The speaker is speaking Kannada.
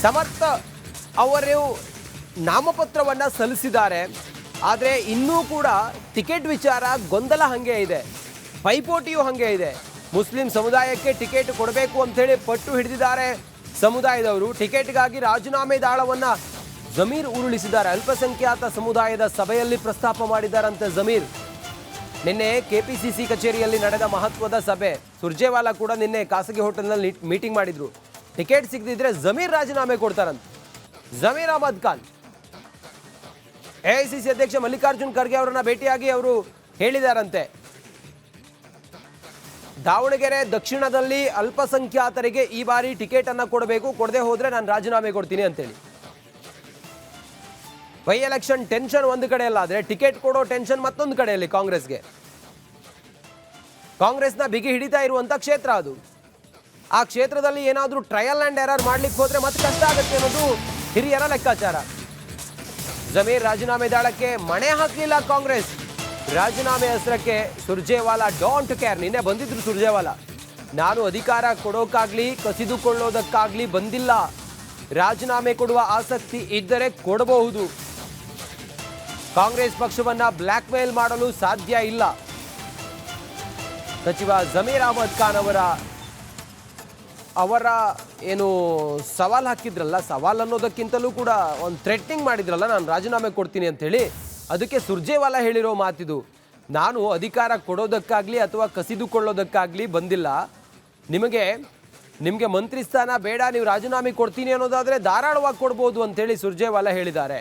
ಸಮರ್ಥ ಅವರು ನಾಮಪತ್ರವನ್ನು ಸಲ್ಲಿಸಿದ್ದಾರೆ. ಆದರೆ ಇನ್ನೂ ಕೂಡ ಟಿಕೆಟ್ ವಿಚಾರ ಗೊಂದಲ ಹಾಗೆ ಇದೆ, ಪೈಪೋಟಿಯೂ ಹಾಗೆ ಇದೆ. ಮುಸ್ಲಿಂ ಸಮುದಾಯಕ್ಕೆ ಟಿಕೆಟ್ ಕೊಡಬೇಕು ಅಂಥೇಳಿ ಪಟ್ಟು ಹಿಡಿದಿದ್ದಾರೆ ಸಮುದಾಯದವರು. ಟಿಕೆಟ್ಗಾಗಿ ರಾಜೀನಾಮೆ ದಾಳವನ್ನು ಜಮೀರ್ ಉರುಳಿಸಿದ್ದಾರೆ. ಅಲ್ಪಸಂಖ್ಯಾತ ಸಮುದಾಯದ ಸಭೆಯಲ್ಲಿ ಪ್ರಸ್ತಾಪ ಮಾಡಿದ್ದಾರಂತೆ ಜಮೀರ್. ನಿನ್ನೆ ಕೆಪಿಸಿಸಿ ಕಚೇರಿಯಲ್ಲಿ ನಡೆದ ಮಹತ್ವದ ಸಭೆ. ಸುರ್ಜೇವಾಲಾ ಕೂಡ ನಿನ್ನೆ ಖಾಸಗಿ ಹೋಟೆಲ್ನಲ್ಲಿ ಮೀಟಿಂಗ್ ಮಾಡಿದ್ರು. ಟಿಕೆಟ್ ಸಿಗದಿದ್ರೆ ಜಮೀರ್ ರಾಜೀನಾಮೆ ಕೊಡ್ತಾರಂತೆ. ಜಮೀರ್ ಅಹಮದ್ ಖಾನ್ ಎಐಸಿಸಿ ಅಧ್ಯಕ್ಷ ಮಲ್ಲಿಕಾರ್ಜುನ್ ಖರ್ಗೆ ಅವರನ್ನ ಭೇಟಿಯಾಗಿ ಅವರು ಹೇಳಿದಾರಂತೆ, ದಾವಣಗೆರೆ ದಕ್ಷಿಣದಲ್ಲಿ ಅಲ್ಪಸಂಖ್ಯಾತರಿಗೆ ಈ ಬಾರಿ ಟಿಕೆಟ್ ಅನ್ನ ಕೊಡಬೇಕು, ಕೊಡದೆ ಹೋದ್ರೆ ನಾನು ರಾಜೀನಾಮೆ ಕೊಡ್ತೀನಿ ಅಂತೇಳಿ. ಬೈ ಎಲೆಕ್ಷನ್ ಟೆನ್ಷನ್ ಒಂದು ಕಡೆಯಲ್ಲ, ಆದರೆ ಟಿಕೆಟ್ ಕೊಡೋ ಟೆನ್ಷನ್ ಮತ್ತೊಂದು ಕಡೆಯಲ್ಲಿ ಕಾಂಗ್ರೆಸ್ಗೆ. ಕಾಂಗ್ರೆಸ್ನ ಬಿಗಿ ಹಿಡಿತಾ ಇರುವಂತ ಕ್ಷೇತ್ರ ಅದು. ಆ ಕ್ಷೇತ್ರದಲ್ಲಿ ಏನಾದರೂ ಟ್ರಯಲ್ ಆ್ಯಂಡ್ ಎರರ್ ಮಾಡ್ಲಿಕ್ಕೆ ಹೋದ್ರೆ ಮತ್ತೆ ಕಷ್ಟ ಆಗುತ್ತೆ ಅನ್ನೋದು ಹಿರಿಯರ ಲೆಕ್ಕಾಚಾರ. ಜಮೀರ್ ರಾಜೀನಾಮೆ ದಾಳಕ್ಕೆ ಮಣೆ ಹಾಕಲಿಲ್ಲ ಕಾಂಗ್ರೆಸ್. ರಾಜೀನಾಮೆ ಹೆಸರಕ್ಕೆ ಸುರ್ಜೇವಾಲಾ ಡೋಂಟ್ ಕೇರ್. ನಿನ್ನೆ ಬಂದಿದ್ರು ಸುರ್ಜೇವಾಲಾ, ನಾನು ಅಧಿಕಾರ ಕೊಡೋಕ್ಕಾಗ್ಲಿ ಕಸಿದುಕೊಳ್ಳೋದಕ್ಕಾಗ್ಲಿ ಬಂದಿಲ್ಲ, ರಾಜೀನಾಮೆ ಕೊಡುವ ಆಸಕ್ತಿ ಇದ್ದರೆ ಕೊಡಬಹುದು, ಕಾಂಗ್ರೆಸ್ ಪಕ್ಷವನ್ನ ಬ್ಲ್ಯಾಕ್ ಮೇಲ್ ಮಾಡಲು ಸಾಧ್ಯ ಇಲ್ಲ. ಸಚಿವ ಜಮೀರ್ ಅಹಮದ್ ಖಾನ್ ಅವರ ಏನು ಸವಾಲು ಹಾಕಿದ್ರಲ್ಲ, ಸವಾಲು ಅನ್ನೋದಕ್ಕಿಂತಲೂ ಕೂಡ ಒಂದು ಥ್ರೆಟ್ನಿಂಗ್ ಮಾಡಿದ್ರಲ್ಲ, ನಾನು ರಾಜೀನಾಮೆ ಕೊಡ್ತೀನಿ ಅಂತೇಳಿ. ಅದಕ್ಕೆ ಸುರ್ಜೇವಾಲಾ ಹೇಳಿರೋ ಮಾತಿದು, ನಾನು ಅಧಿಕಾರ ಕೊಡೋದಕ್ಕಾಗಲಿ ಅಥವಾ ಕಸಿದುಕೊಳ್ಳೋದಕ್ಕಾಗಲಿ ಬಂದಿಲ್ಲ, ನಿಮಗೆ ಮಂತ್ರಿ ಸ್ಥಾನ ಬೇಡ, ನೀವು ರಾಜೀನಾಮೆ ಕೊಡ್ತೀನಿ ಅನ್ನೋದಾದರೆ ಧಾರಾಳವಾಗಿ ಕೊಡ್ಬೋದು ಅಂತೇಳಿ ಸುರ್ಜೇವಾಲಾ ಹೇಳಿದ್ದಾರೆ.